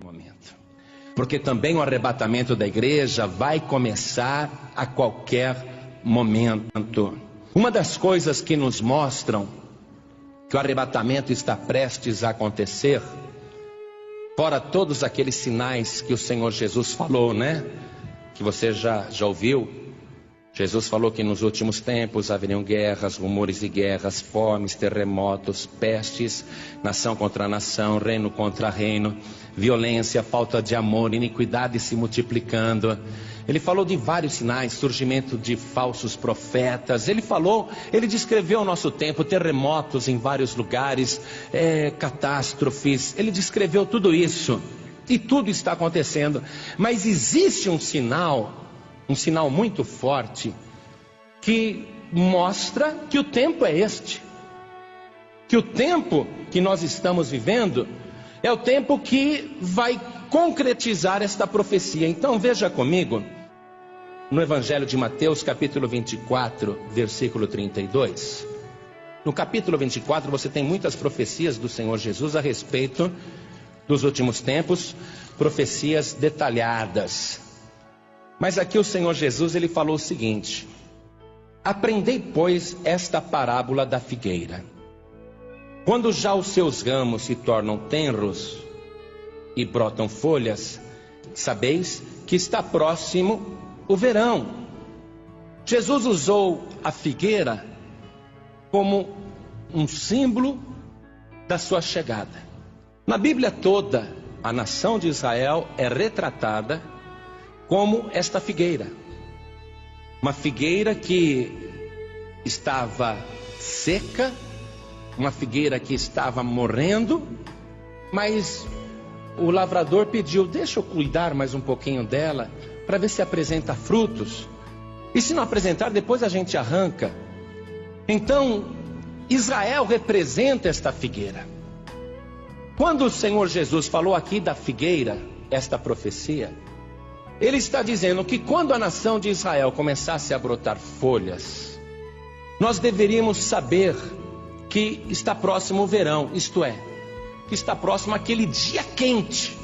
momento. Porque também o arrebatamento da igreja vai começar a qualquer momento. Uma das coisas que nos mostram que o arrebatamento está prestes a acontecer, fora todos aqueles sinais que o Senhor Jesus falou, né? Que você já ouviu. Jesus falou que nos últimos tempos haveriam guerras, rumores de guerras, fomes, terremotos, pestes, nação contra nação, reino contra reino, violência, falta de amor, iniquidade se multiplicando. Ele falou de vários sinais, surgimento de falsos profetas. Ele descreveu o nosso tempo, terremotos em vários lugares, catástrofes. Ele descreveu tudo isso e tudo está acontecendo. Mas existe um sinal muito forte, que mostra que o tempo é este. Que o tempo que nós estamos vivendo é o tempo que vai concretizar esta profecia. Então veja comigo, no Evangelho de Mateus, capítulo 24, versículo 32. No capítulo 24 você tem muitas profecias do Senhor Jesus a respeito dos últimos tempos, profecias detalhadas. Mas aqui o Senhor Jesus, ele falou o seguinte: aprendei, pois, esta parábola da figueira. Quando já os seus ramos se tornam tenros e brotam folhas, sabeis que está próximo o verão. Jesus usou a figueira como um símbolo da sua chegada. Na Bíblia toda, a nação de Israel é retratada como esta figueira. Uma figueira que estava seca, uma figueira que estava morrendo, mas o lavrador pediu: deixa eu cuidar mais um pouquinho dela, para ver se apresenta frutos. E se não apresentar, depois a gente arranca. Então, Israel representa esta figueira. Quando o Senhor Jesus falou aqui da figueira, esta profecia, ele está dizendo que quando a nação de Israel começasse a brotar folhas, nós deveríamos saber que está próximo o verão, isto é, que está próximo aquele dia quente,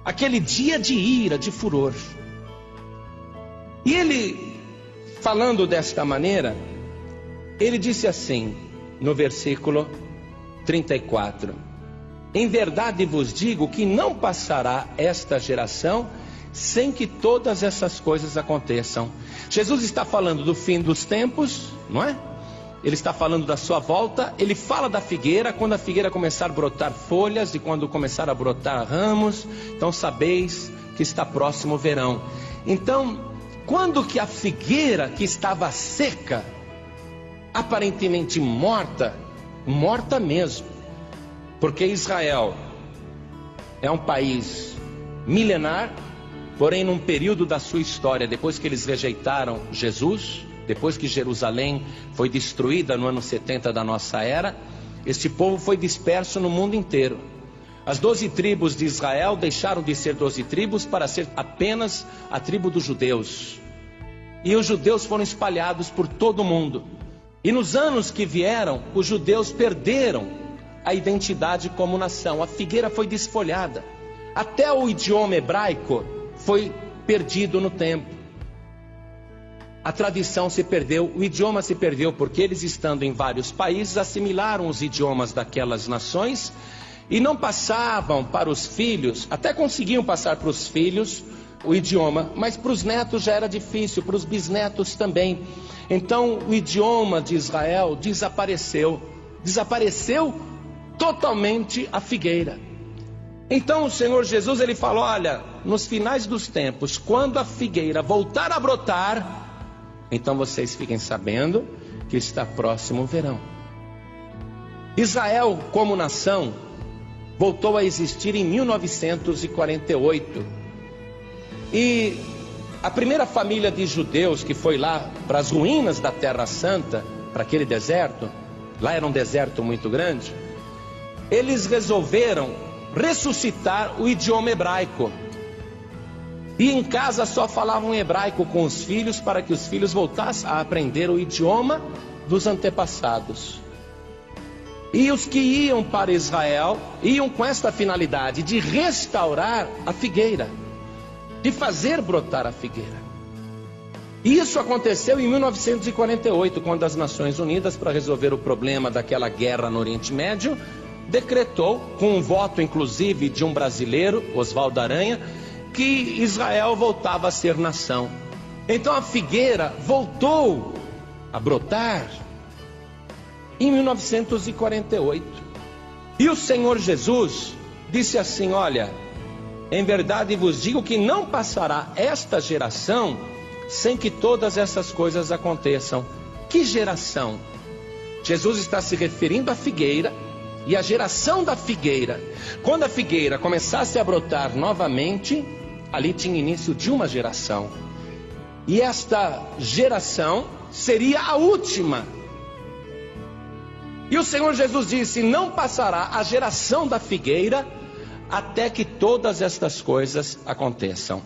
aquele dia de ira, de furor. E ele, falando desta maneira, ele disse assim, no versículo 34: em verdade vos digo que não passará esta geração sem que todas essas coisas aconteçam. Jesus está falando do fim dos tempos, não é? Ele está falando da sua volta. Ele fala da figueira, quando a figueira começar a brotar folhas e quando começar a brotar ramos, então sabeis que está próximo o verão. Então, quando que a figueira que estava seca, aparentemente morta mesmo, porque Israel é um país milenar, porém num período da sua história, depois que eles rejeitaram Jesus, depois que Jerusalém foi destruída no ano 70 da nossa era, este povo foi disperso no mundo inteiro. As 12 tribos de Israel deixaram de ser 12 tribos para ser apenas a tribo dos judeus. E os judeus foram espalhados por todo o mundo. E nos anos que vieram, os judeus perderam a identidade como nação. A figueira foi desfolhada. Até o idioma hebraico foi perdido no tempo. A tradição se perdeu, o idioma se perdeu, porque eles, estando em vários países, assimilaram os idiomas daquelas nações e não passavam para os filhos, até conseguiam passar para os filhos o idioma, mas para os netos já era difícil, para os bisnetos também. Então o idioma de Israel desapareceu totalmente a figueira. Então o Senhor Jesus, ele falou: olha, nos finais dos tempos, quando a figueira voltar a brotar, então vocês fiquem sabendo que está próximo o verão. Israel como nação voltou a existir em 1948. E a primeira família de judeus que foi lá para as ruínas da Terra Santa, para aquele deserto, lá era um deserto muito grande, eles resolveram ressuscitar o idioma hebraico. E em casa só falavam hebraico com os filhos, para que os filhos voltassem a aprender o idioma dos antepassados. E os que iam para Israel, iam com esta finalidade de restaurar a figueira, de fazer brotar a figueira. E isso aconteceu em 1948, quando as Nações Unidas, para resolver o problema daquela guerra no Oriente Médio, decretou, com um voto inclusive de um brasileiro, Oswaldo Aranha, que Israel voltava a ser nação. Então a figueira voltou a brotar em 1948. E o Senhor Jesus disse assim: olha, em verdade vos digo que não passará esta geração sem que todas essas coisas aconteçam. Que geração? Jesus está se referindo à figueira e à geração da figueira. Quando a figueira começasse a brotar novamente, ali tinha início de uma geração. E esta geração seria a última. E o Senhor Jesus disse: não passará a geração da figueira até que todas estas coisas aconteçam.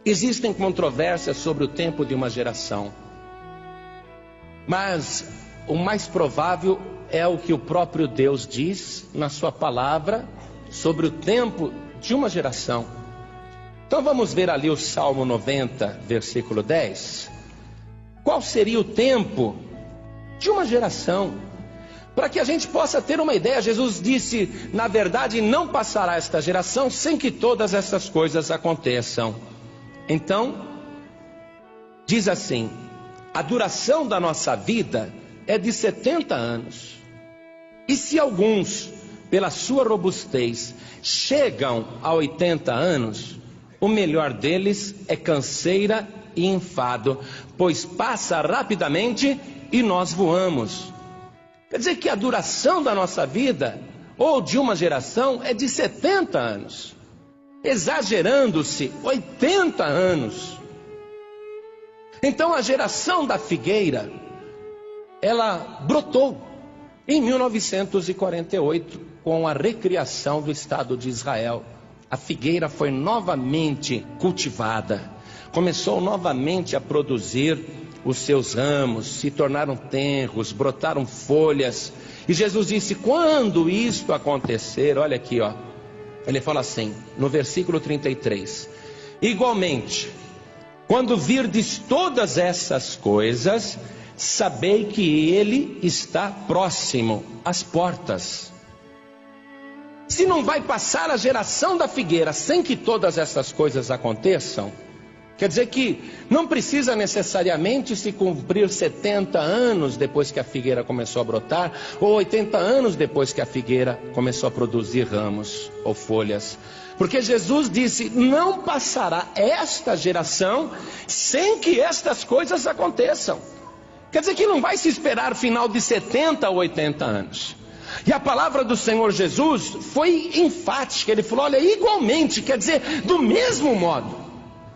Existem controvérsias sobre o tempo de uma geração, mas o mais provável é o que o próprio Deus diz na sua palavra sobre o tempo de uma geração. Então vamos ver ali o Salmo 90, versículo 10. Qual seria o tempo de uma geração? Para que a gente possa ter uma ideia, Jesus disse: na verdade não passará esta geração sem que todas essas coisas aconteçam. Então, diz assim: a duração da nossa vida é de 70 anos. E se alguns, pela sua robustez, chegam a 80 anos, o melhor deles é canseira e enfado, pois passa rapidamente e nós voamos. Quer dizer que a duração da nossa vida, ou de uma geração, é de 70 anos. Exagerando-se, 80 anos. Então a geração da figueira, ela brotou em 1948, com a recriação do Estado de Israel. A figueira foi novamente cultivada, começou novamente a produzir os seus ramos, se tornaram tenros, brotaram folhas. E Jesus disse: quando isto acontecer, olha aqui, ó, ele fala assim, no versículo 33, igualmente, quando virdes todas essas coisas, sabei que ele está próximo às portas. Se não vai passar a geração da figueira sem que todas essas coisas aconteçam, quer dizer que não precisa necessariamente se cumprir 70 anos depois que a figueira começou a brotar, ou 80 anos depois que a figueira começou a produzir ramos ou folhas. Porque Jesus disse: não passará esta geração sem que estas coisas aconteçam. Quer dizer que não vai se esperar final de 70 ou 80 anos. E a palavra do Senhor Jesus foi enfática. Ele falou: olha, igualmente, quer dizer, do mesmo modo.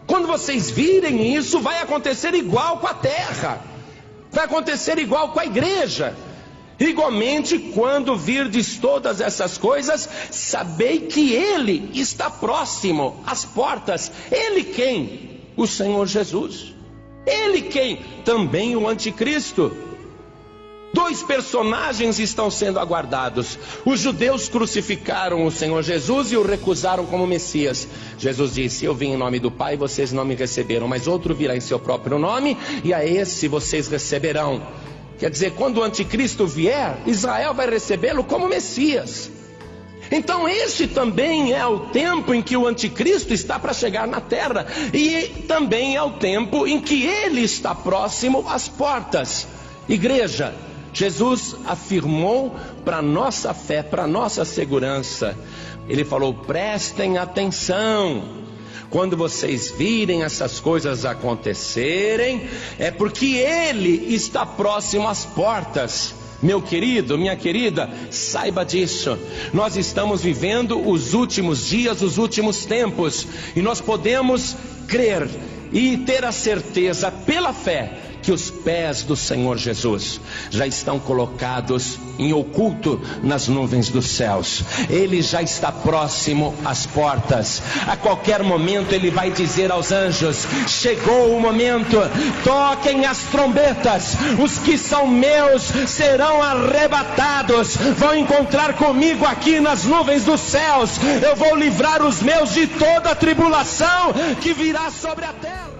Quando vocês virem isso, vai acontecer igual com a terra, vai acontecer igual com a igreja. Igualmente, quando virdes todas essas coisas, sabei que ele está próximo às portas. Ele quem? O Senhor Jesus. Ele quem? Também o anticristo. Dois personagens estão sendo aguardados. Os judeus crucificaram o Senhor Jesus e o recusaram como Messias. Jesus disse: eu vim em nome do Pai, vocês não me receberam, mas outro virá em seu próprio nome, e a esse vocês receberão. Quer dizer, quando o anticristo vier, Israel vai recebê-lo como Messias. Então este também é o tempo em que o anticristo está para chegar na terra, e também é o tempo em que ele está próximo às portas. Igreja, Jesus afirmou para a nossa fé, para a nossa segurança. Ele falou: prestem atenção. Quando vocês virem essas coisas acontecerem, é porque ele está próximo às portas. Meu querido, minha querida, saiba disso. Nós estamos vivendo os últimos dias, os últimos tempos, e nós podemos crer e ter a certeza pela fé que os pés do Senhor Jesus já estão colocados em oculto nas nuvens dos céus. Ele já está próximo às portas. A qualquer momento ele vai dizer aos anjos: chegou o momento, toquem as trombetas, os que são meus serão arrebatados, vão encontrar comigo aqui nas nuvens dos céus. Eu vou livrar os meus de toda a tribulação que virá sobre a terra.